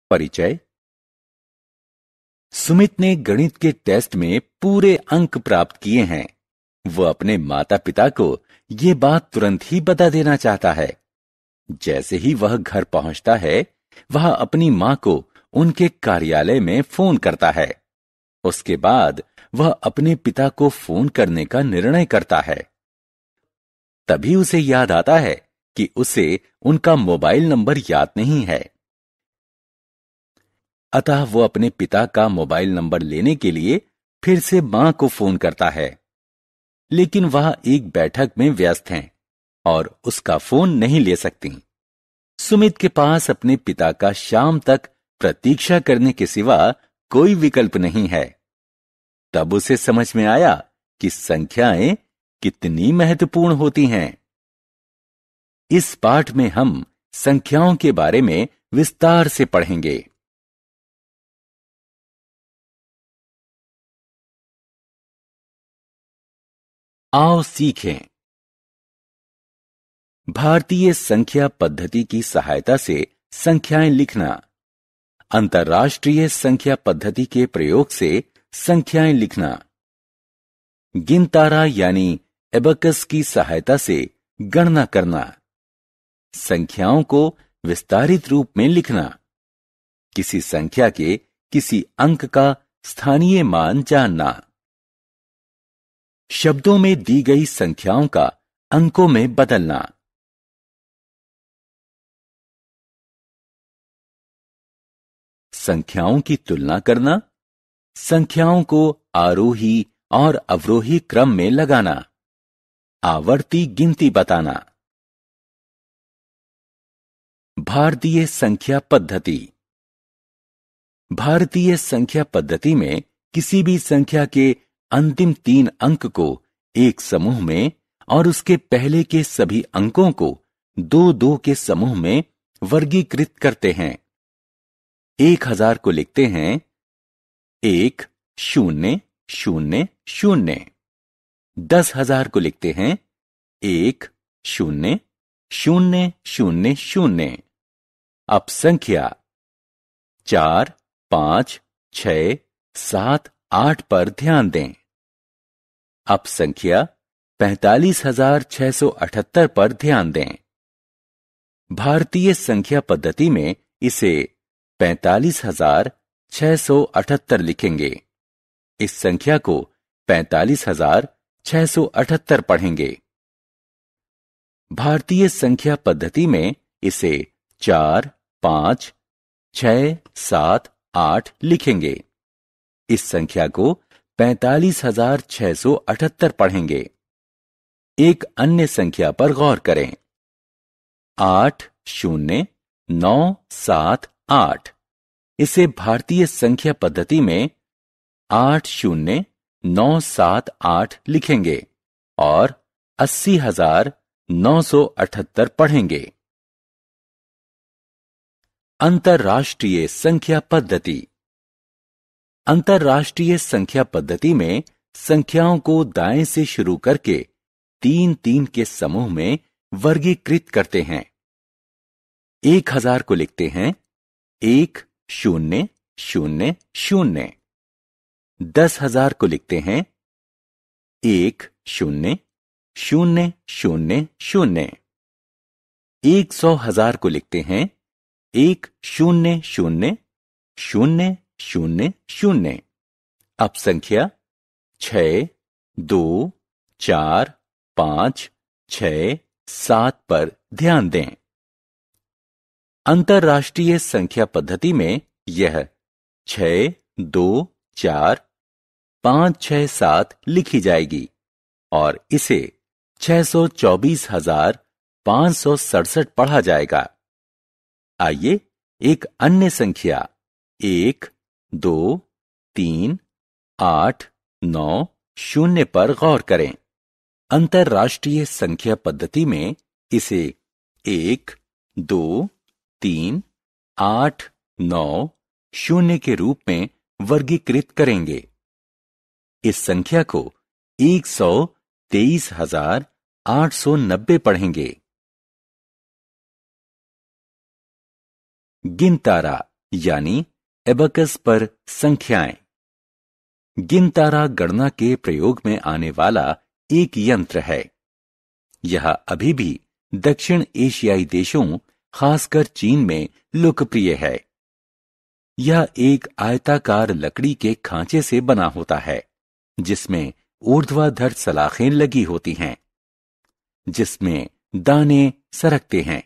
परिचय। सुमित ने गणित के टेस्ट में पूरे अंक प्राप्त किए हैं। वो अपने माता पिता को ये बात तुरंत ही बता देना चाहता है। जैसे ही वह घर पहुंचता है, वह अपनी मां को उनके कार्यालय में फोन करता है। उसके बाद वह अपने पिता को फोन करने का निर्णय करता है। तभी उसे याद आता है कि उसे उनका मोबाइल नंबर याद नहीं है। अतः वो अपने पिता का मोबाइल नंबर लेने के लिए फिर से मां को फोन करता है, लेकिन वह एक बैठक में व्यस्त हैं और उसका फोन नहीं ले सकती। सुमित के पास अपने पिता का शाम तक प्रतीक्षा करने के सिवा कोई विकल्प नहीं है। तब उसे समझ में आया कि संख्याएं कितनी महत्वपूर्ण होती हैं। इस पाठ में हम संख्याओं के बारे में विस्तार से पढ़ेंगे। आओ सीखें। भारतीय संख्या पद्धति की सहायता से संख्याएं लिखना। अंतर्राष्ट्रीय संख्या पद्धति के प्रयोग से संख्याएं लिखना। गिनतारा यानी एबकस की सहायता से गणना करना। संख्याओं को विस्तारित रूप में लिखना। किसी संख्या के किसी अंक का स्थानीय मान जानना। शब्दों में दी गई संख्याओं का अंकों में बदलना। संख्याओं की तुलना करना। संख्याओं को आरोही और अवरोही क्रम में लगाना। आवर्ती गिनती बताना। भारतीय संख्या पद्धति। भारतीय संख्या पद्धति में किसी भी संख्या के अंतिम 3 अंक को एक समूह में और उसके पहले के सभी अंकों को 2-2 के समूह में वर्गीकृत करते हैं। 1000 को लिखते हैं 1 0 0 0। 10,000 को लिखते हैं 1 0 0 0 0। अब संख्या 4 5 6 7 8 पर ध्यान दें। अब संख्या 45,678 पर ध्यान दें। भारतीय संख्या पद्धति में इसे 45,678 लिखेंगे। इस संख्या को 45,678 पढ़ेंगे। भारतीय संख्या पद्धति में इसे 4 5 6 7 8 लिखेंगे। इस संख्या को 45,678 पढ़ेंगे। एक अन्य संख्या पर गौर करें। 8 0 9 7 8। इसे भारतीय संख्या पद्धति में 8 0 9 7 8 लिखेंगे और 80,978 पढ़ेंगे। अंतर्राष्ट्रीय संख्या पद्धति। अंतर्राष्ट्रीय संख्या पद्धति में संख्याओं को दाएं से शुरू करके 3-3 के समूह में वर्गीकृत करते हैं। 1000 को लिखते हैं 1 0 0 0। 10,000 को लिखते हैं 1 0 0 0 0। 100,000 को लिखते हैं 1 0 0 0 0 0। अब संख्या 6 2 4 5 6 7 पर ध्यान दें। अंतर्राष्ट्रीय संख्या पद्धति में यह 6 2 4 5 6 7 लिखी जाएगी और इसे 624,567 पढ़ा जाएगा। आइए एक अन्य संख्या 1 2 3 8 9 0 पर गौर करें। अंतर्राष्ट्रीय संख्या पद्धति में इसे 1 2 3 8 9 0 के रूप में वर्गीकृत करेंगे। इस संख्या को 123,890 पढ़ेंगे। गिनतारा यानी एबकस पर संख्याएं। गिनतारा गणना के प्रयोग में आने वाला एक यंत्र है। यह अभी भी दक्षिण एशियाई देशों, खासकर चीन में लोकप्रिय है। यह एक आयताकार लकड़ी के खांचे से बना होता है, जिसमें ऊर्ध्वाधर सलाखें लगी होती हैं, जिसमें दाने सरकते हैं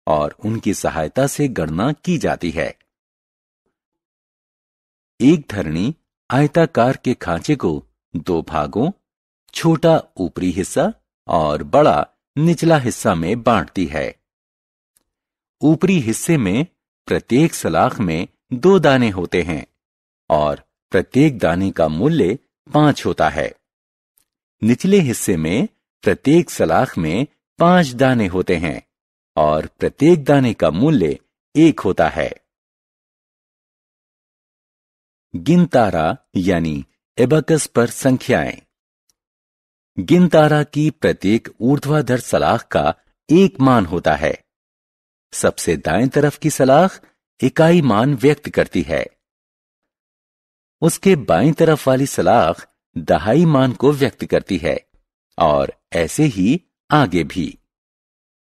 और उनकी सहायता से गणना की जाती है। एक धरनी आयताकार के खांचे को दो भागों, छोटा ऊपरी हिस्सा और बड़ा निचला हिस्सा में बांटती है। ऊपरी हिस्से में प्रत्येक सलाख में 2 दाने होते हैं और प्रत्येक दाने का मूल्य 5 होता है। निचले हिस्से में प्रत्येक सलाख में 5 दाने होते हैं और प्रत्येक दाने का मूल्य 1 होता है। गिनतारा यानी एबकस पर संख्याएं। गिनतारा की प्रत्येक ऊर्ध्वाधर सलाख का एक मान होता है। सबसे दाएं तरफ की सलाख इकाई मान व्यक्त करती है। उसके बाईं तरफ वाली सलाख दहाई मान को व्यक्त करती है और ऐसे ही आगे भी।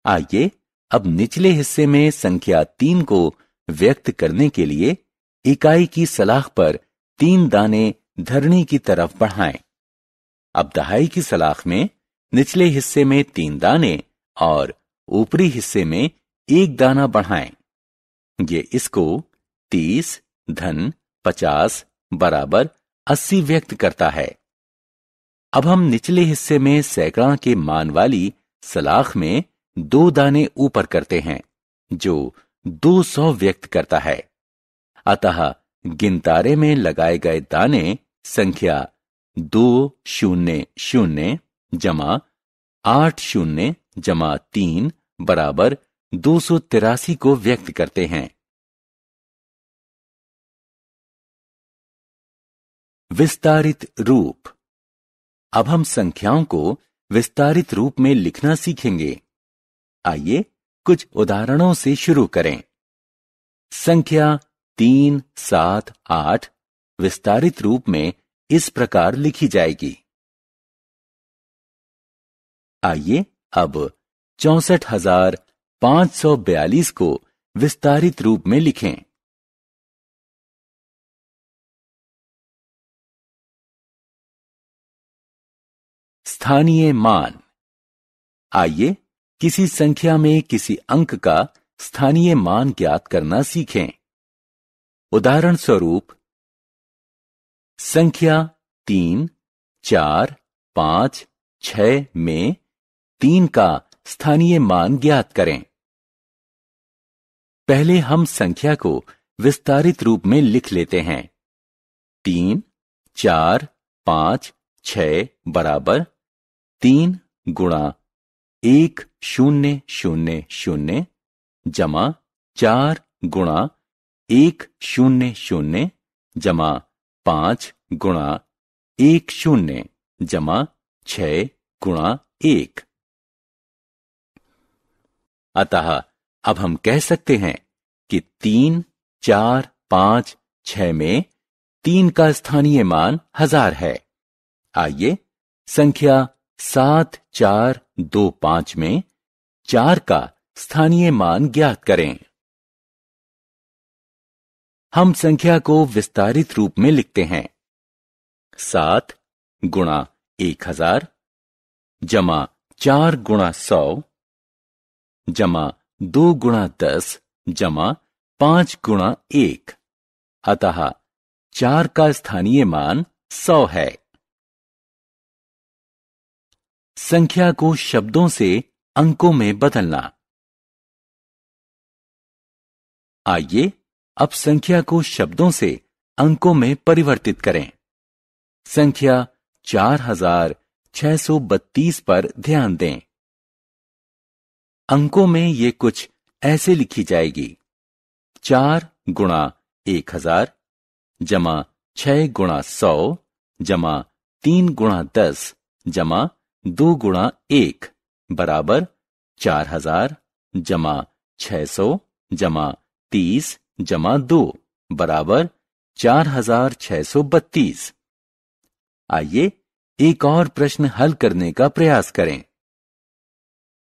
आइए अब निचले हिस्से में संख्या 3 को व्यक्त करने के लिए इकाई की सलाख पर 3 दाने धरनी की तरफ बढ़ाएं। अब दहाई की सलाख में निचले हिस्से में 3 दाने और ऊपरी हिस्से में 1 दाना बढ़ाएं। ये इसको 30 धन 50 बराबर 80 व्यक्त करता है। अब हम निचले हिस्से में सैकड़ा के मान वाली सलाख में 2 दाने ऊपर करते हैं, जो 200 व्यक्त करता है। अतः गिनतारे में लगाए गए दाने संख्या 200 जमा 80 जमा 3 बराबर 283 को व्यक्त करते हैं। विस्तारित रूप। अब हम संख्याओं को विस्तारित रूप में लिखना सीखेंगे। आइए कुछ उदाहरणों से शुरू करें। संख्या 3, 7, 8 विस्तारित रूप में इस प्रकार लिखी जाएगी। आइए अब 64,542 को विस्तारित रूप में लिखें। स्थानीय मान। आइए किसी संख्या में किसी अंक का स्थानीय मान ज्ञात करना सीखें। उदाहरण स्वरूप संख्या 3, 4, 5, 6 में 3 का स्थानीय मान ज्ञात करें। पहले हम संख्या को विस्तारित रूप में लिख लेते हैं। 3, 4, 5, 6 बराबर 3 गुणा 1000 जमा 4 गुणा 100 जमा 5 गुणा 10 जमा 6 गुणा 1। अतः अब हम कह सकते हैं कि 3, 4, 5, 6 में 3 का स्थानीय मान 1000 है। आइए संख्या 7, 4, 2, 5 में 4 का स्थानीय मान ज्ञात करें। हम संख्या को विस्तारित रूप में लिखते हैं। 7 गुणा 1000 जमा 4 गुणा 100 जमा 2 गुणा 10 जमा 5 गुणा 1। अतः 4 का स्थानीय मान 100 है। संख्या को शब्दों से अंकों में बदलना। आइए अब संख्या को शब्दों से अंकों में परिवर्तित करें। संख्या 4632 पर ध्यान दें। अंकों में ये कुछ ऐसे लिखी जाएगी। 4 गुणा 1000 जमा 6 गुणा 100 जमा 3 गुणा 10 जमा 2 गुणा 1 बराबर 4000 जमा 600 जमा 30 जमा 2। बराबर 4632। आइए एक और प्रश्न हल करने का प्रयास करें।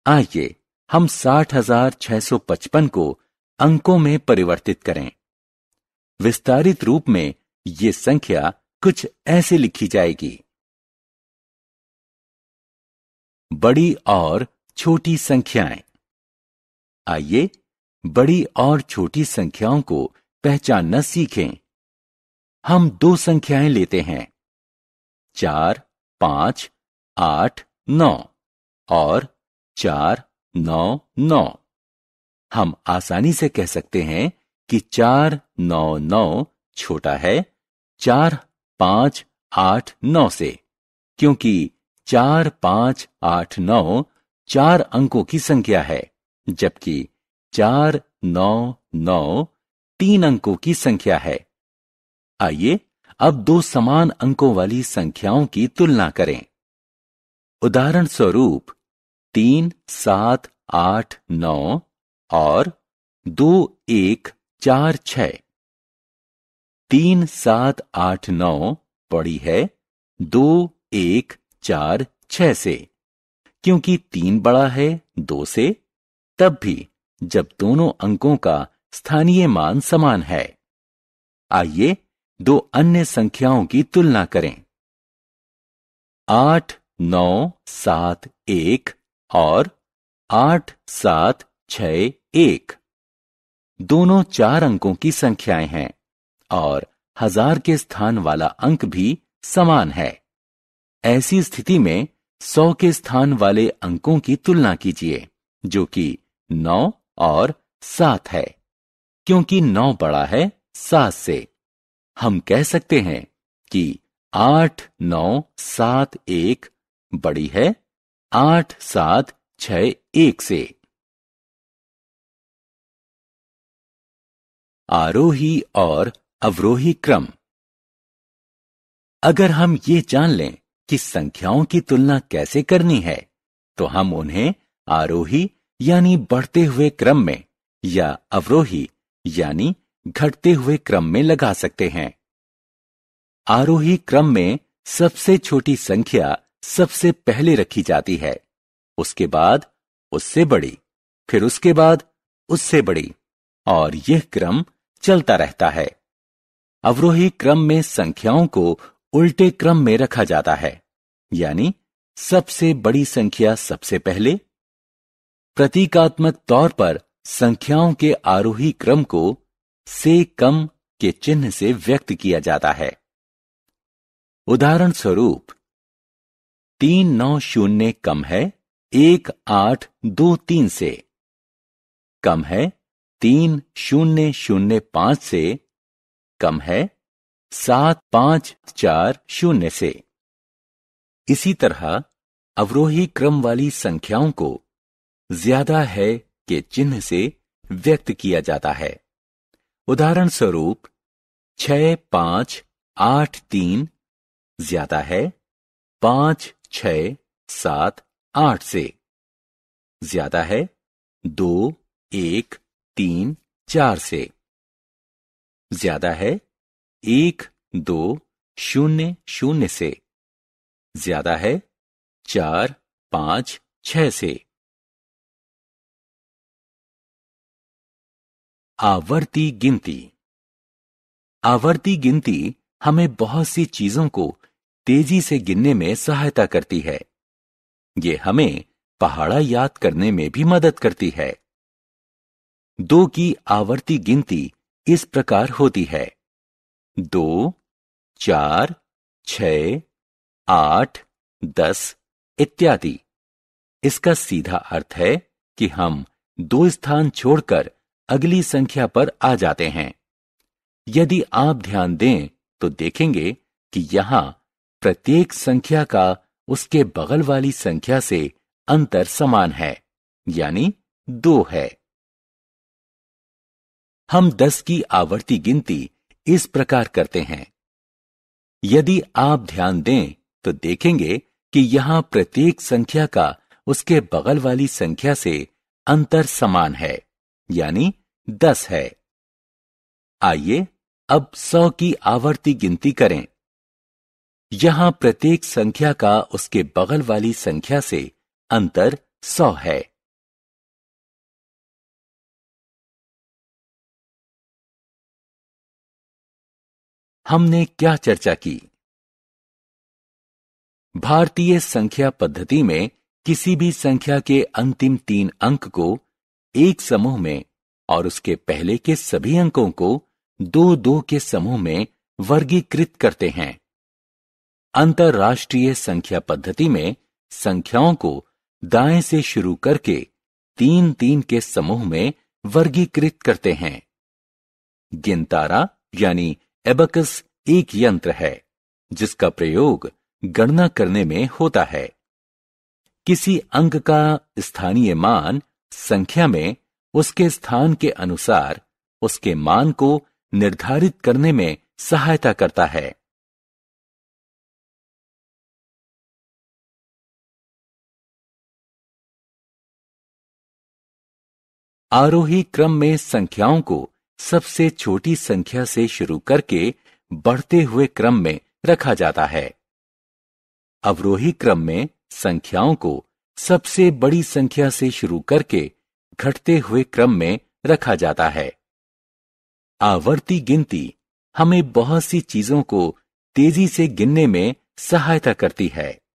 आइए हम 60,655 को अंकों में परिवर्तित करें। विस्तारित रूप में ये संख्या कुछ ऐसे लिखी जाएगी। बड़ी और छोटी संख्याएं। आइए बड़ी और छोटी संख्याओं को पहचानना सीखें। हम दो संख्याएं लेते हैं, 4, 5, 8, 9 और 4, 9, 9। हम आसानी से कह सकते हैं कि 4, 9, 9 छोटा है 4, 5, 8, 9 से, क्योंकि 4, 5, 8, 9 4 अंकों की संख्या है, जबकि 4, 9, 9 3 अंकों की संख्या है। आइए अब दो समान अंकों वाली संख्याओं की तुलना करें। उदाहरण स्वरूप 3, 7, 8, 9 और 2, 1, 4, 6। 3, 7, 8, 9 बड़ी है 2, 1, 4, 6 से, क्योंकि 3 बड़ा है 2 से, तब भी जब दोनों अंकों का स्थानीय मान समान है। आइए दो अन्य संख्याओं की तुलना करें। 8, 9, 7, 1 और 8, 7, 6, 1 दोनों 4 अंकों की संख्याएं हैं और 1000 के स्थान वाला अंक भी समान है। ऐसी स्थिति में 100 के स्थान वाले अंकों की तुलना कीजिए, जो कि 9 और 7 है। क्योंकि 9 बड़ा है 7 से, हम कह सकते हैं कि 8, 9, 7, 1 बड़ी है 8, 7, 6, 1 से। आरोही और अवरोही क्रम। अगर हम ये जान लें कि संख्याओं की तुलना कैसे करनी है, तो हम उन्हें आरोही यानी बढ़ते हुए क्रम में या अवरोही यानी घटते हुए क्रम में लगा सकते हैं। आरोही क्रम में सबसे छोटी संख्या सबसे पहले रखी जाती है, उसके बाद उससे बड़ी, फिर उसके बाद उससे बड़ी, और यह क्रम चलता रहता है। अवरोही क्रम में संख्याओं को उल्टे क्रम में रखा जाता है, यानी सबसे बड़ी संख्या सबसे पहले। प्रतीकात्मक तौर पर संख्याओं के आरोही क्रम को से कम के चिन्ह से व्यक्त किया जाता है। उदाहरण स्वरूप 390 कम है 1823 से, कम है 3005 से, कम है 7540 से। इसी तरह अवरोही क्रम वाली संख्याओं को ज्यादा है के चिन्ह से व्यक्त किया जाता है। उदाहरण स्वरूप 6583 ज्यादा है 5678 से, ज्यादा है 2134 से, ज्यादा है 1200 से, ज्यादा है 456 से। आवर्ती गिनती। आवर्ती गिनती हमें बहुत सी चीजों को तेजी से गिनने में सहायता करती है। ये हमें पहाड़ा याद करने में भी मदद करती है। 2 की आवर्ती गिनती इस प्रकार होती है: 2, 4, 6, 8, 10 इत्यादि। इसका सीधा अर्थ है कि हम 2 स्थान छोड़कर अगली संख्या पर आ जाते हैं। यदि आप ध्यान दें तो देखेंगे कि यहां प्रत्येक संख्या का उसके बगल वाली संख्या से अंतर समान है, यानी 2 है। हम 10 की आवर्ती गिनती इस प्रकार करते हैं। यदि आप ध्यान दें तो देखेंगे कि यहां प्रत्येक संख्या का उसके बगल वाली संख्या से अंतर समान है, यानी 10 है। आइए अब 100 की आवर्ती गिनती करें। यहां प्रत्येक संख्या का उसके बगल वाली संख्या से अंतर 100 है। हमने क्या चर्चा की? भारतीय संख्या पद्धति में किसी भी संख्या के अंतिम 3 अंक को एक समूह में और उसके पहले के सभी अंकों को 2-2 के समूह में वर्गीकृत करते हैं। अंतरराष्ट्रीय संख्या पद्धति में संख्याओं को दाएं से शुरू करके 3-3 के समूह में वर्गीकृत करते हैं। गिनतारा यानी एबकस एक यंत्र है जिसका प्रयोग गणना करने में होता है। किसी अंक का स्थानीय मान संख्या में उसके स्थान के अनुसार उसके मान को निर्धारित करने में सहायता करता है। आरोही क्रम में संख्याओं को सबसे छोटी संख्या से शुरू करके बढ़ते हुए क्रम में रखा जाता है। अवरोही क्रम में संख्याओं को सबसे बड़ी संख्या से शुरू करके घटते हुए क्रम में रखा जाता है। आवर्ती गिनती हमें बहुत सी चीजों को तेजी से गिनने में सहायता करती है।